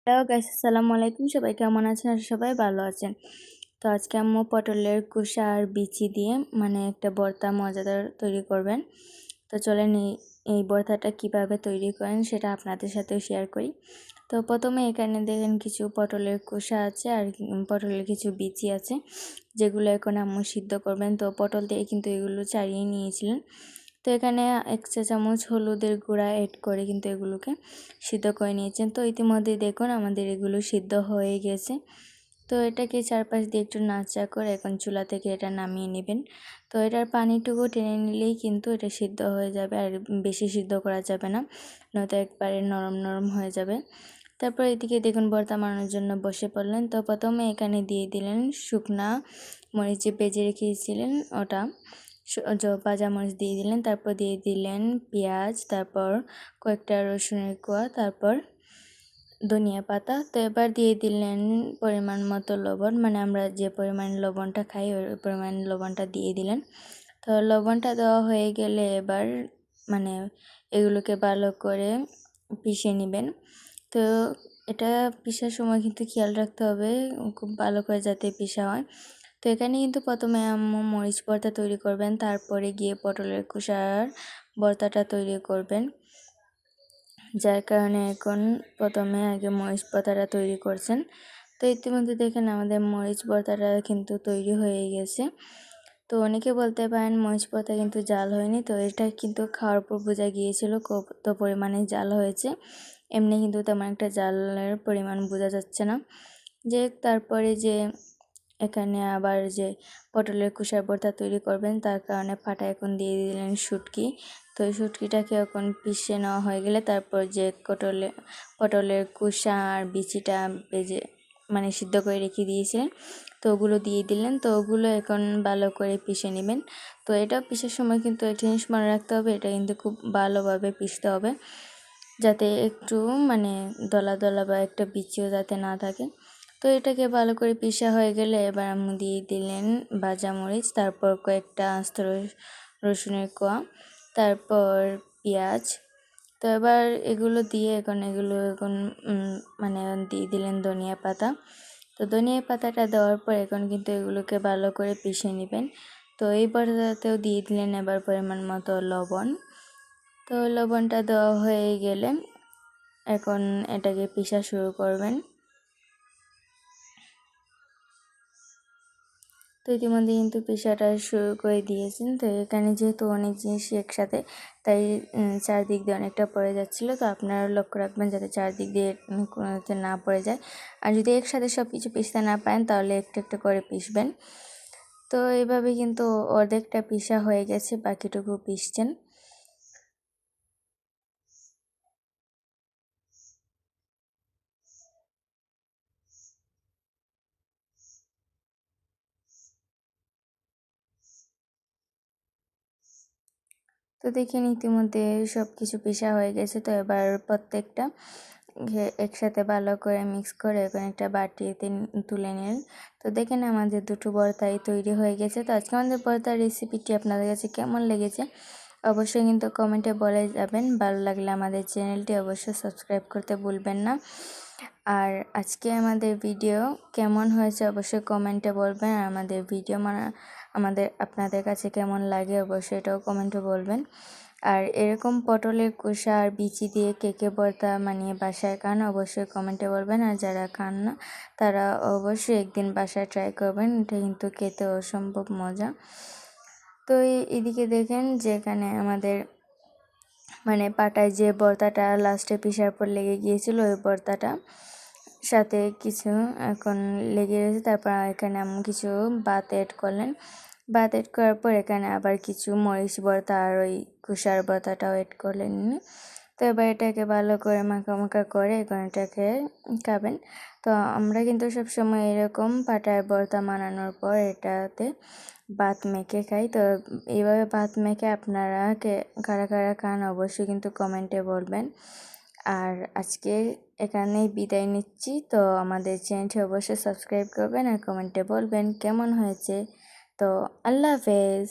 Hello guys, আসসালামু আলাইকুম। সবাই কেমন আছেন? আর সবাই ভালো আছেন। তো আজকে আম্মু পটলের খোসা আর বিচি দিয়ে একটা ভর্তা মজাদার তৈরি করবেন। তো চলেন এই ভর্তাটা কিভাবে তৈরি করেন সেটা আপনাদের সাথেও শেয়ার করি। তো প্রথমে এখানে দেখেন কিছু পটলের খোসা আছে আর পটলের কিছু বিচি আছে, যেগুলো এখন আম্মু সিদ্ধ করবেন। তো পটল দিয়ে কিন্তু এগুলো ছাড়িয়ে নিয়েছিলেন। তো এখানে 1 চা চামচ হলুদের গুঁড়া এড করে কিন্তু এগুলোকে সিদ্ধ করে নিয়েছেন। তো ইতিমধ্যে দেখুন আমাদের এগুলো সিদ্ধ হয়ে গেছে। তো এটাকে চারপাশ দিয়ে একটু নাড়াচাড়া করে এখন চুলা থেকে এটা নামিয়ে নেবেন। তো এটার পানিটুকু টেনে নিলেই কিন্তু এটা সিদ্ধ হয়ে যাবে, আর বেশি সিদ্ধ করা যাবে না, নয়তো একবারে নরম নরম হয়ে যাবে। তারপর এদিকে দেখুন ভর্তা বানানোর জন্য বসে পড়লেন। তো প্রথমে এখানে দিয়ে দিলেন শুকনা মরিচ যে ভেজে রেখেছিলেন ওটা, ভাজা মরিচ দিয়ে দিলেন। তারপর দিয়ে দিলেন পেঁয়াজ, তারপর কয়েকটা রসুনের কোয়া, তারপর ধনিয়া পাতা। তো এবার দিয়ে দিলেন পরিমাণ মতো লবণ, মানে আমরা যে পরিমাণ লবণটা খাই ওই পরিমাণ লবণটা দিয়ে দিলেন। তো লবণটা দেওয়া হয়ে গেলে এবার এগুলোকে ভালো করে পিষে নেবেন। তো এটা পিষার সময় কিন্তু খেয়াল রাখতে হবে খুব ভালো করে যাতে পিষা হয়। তো এখানে কিন্তু প্রথমে আম্মু মরিচ ভর্তা তৈরি করবেন, তারপরে গিয়ে পটলের খোসার ভর্তাটা তৈরি করবেন, যার কারণে এখন প্রথমে আগে মরিচ ভর্তাটা তৈরি করছেন। তো ইতিমধ্যে দেখেন আমাদের মরিচ ভর্তাটা কিন্তু তৈরি হয়ে গেছে। তো অনেকে বলতে পারেন মরিচ ভর্তা কিন্তু জাল হয়নি, তো এটা কিন্তু খাওয়ার পর বোঝা গিয়েছিল কত পরিমাণে জাল হয়েছে। এমনি কিন্তু তেমন একটা জালের পরিমাণ বোঝা যাচ্ছে না। তারপরে এখানে আবার পটলের খোসার ভর্তা তৈরি করবেন, তার কারণে পাটায় এখন দিয়ে দিলেন শুটকি। তো এই শুটকিটাকে এখন পিষে নেওয়া হয়ে গেলে তারপর পটলের খোসা আর বিচিটা ভেজে সিদ্ধ করে রেখে দিয়েছিলেন, তো ওগুলো দিয়ে দিলেন। তো ওগুলো এখন ভালো করে পিষে নেবেন। তো এটা পিষার সময় কিন্তু একটা জিনিস মনে রাখতে হবে, এটা কিন্তু খুব ভালোভাবে পিষতে হবে, যাতে একটু দলা দলা বা একটা বিচিও যাতে না থাকে। তো এটাকে ভালো করে পিষা হয়ে গেলে এবার আম্মু দিয়ে দিলেন ভাজা মরিচ, তারপর কয়েকটা আস্ত রসুনের কোয়া, তারপর পেঁয়াজ। তো এবার এগুলো দিয়ে এখন দিয়ে দিলেন ধনিয়া পাতা। তো ধনিয়া পাতাটা দেওয়ার পর এখন কিন্তু এগুলোকে ভালো করে পিষে নেবেন। তো এই পর্যায়েও দিয়ে দিলেন এবার পরিমাণ মতো লবণ। তো লবণটা দেওয়া হয়ে গেলে এখন এটাকে পিষা শুরু করবেন। তো ইতিমধ্যে কিন্তু পিষাটা শুরু করে দিয়েছেন। তো এখানে যেহেতু অনেক জিনিস একসাথে, তাই চারদিক দিয়ে অনেকটা পড়ে যাচ্ছিলো। তো আপনারা লক্ষ্য রাখবেন যাতে চারদিক দিয়ে কোনোতে না পড়ে যায়। আর যদি একসাথে সব কিছু পিষতে না পারেন তাহলে একটু একটু করে পিষবেন। তো এইভাবে কিন্তু অর্ধেকটা পিষা হয়ে গেছে, বাকিটুকু পিষছেন। তো দেখেন ইতিমধ্যে সব কিছু পিষা হয়ে গেছে। তো এবার প্রত্যেকটা একসাথে ভালো করে মিক্স করে এখন একটা বাটিতে তুলে নিন। তো দেখেন আমাদের দুটো ভর্তাই তৈরি হয়ে গেছে। তো আজকে আমাদের ভর্তার রেসিপিটি আপনাদের কাছে কেমন লেগেছে অবশ্যই কিন্তু কমেন্টে বলে যাবেন। ভালো লাগলে আমাদের চ্যানেলটি অবশ্যই সাবস্ক্রাইব করতে ভুলবেন না। আর আজকে আমাদের ভিডিও কেমন হয়েছে অবশ্যই কমেন্টে বলবেন। আর আমাদের ভিডিও আপনাদের কাছে কেমন লাগে অবশ্যই এটাও কমেন্টে বলবেন। আর এরকম পটলের খোসা আর বিচি দিয়ে কে ভর্তা বানিয়ে বাসায় খান অবশ্যই কমেন্টে বলবেন। আর যারা খান না তারা অবশ্যই একদিন বাসায় ট্রাই করবেন, এটা কিন্তু খেতে অসম্ভব মজা। তো এদিকে দেখেন যেখানে আমাদের পাটায় যে ভর্তাটা লাস্টে পিষার পর লেগে গিয়েছিল ওই ভর্তাটা সাথে কিছু এখন লেগে রয়েছে। তারপর এখানে কিছু ভাত এড করলেন। ভাত এড করার পর এখানে আবার কিছু মরিচ ভর্তা আর ওই কুষার ভর্তাটাও এড করলেন। তো এবার এটাকে ভালো করে মাখা করে এখন এটাকে খাবেন। তো আমরা কিন্তু সবসময় এরকম পাটায় ভর্তা বানানোর পর এটাতে ভাত মেখে খাই। তো এইভাবে ভাত মেখে আপনারা কারা কারা খান অবশ্যই কিন্তু কমেন্টে বলবেন। আর আজকে এখানেই বিদায় নিচ্ছি। তো আমাদের চ্যানেলটি অবশ্যই সাবস্ক্রাইব করবেন আর কমেন্টে বলবেন কেমন হয়েছে। তো আল্লাহ হাফেজ।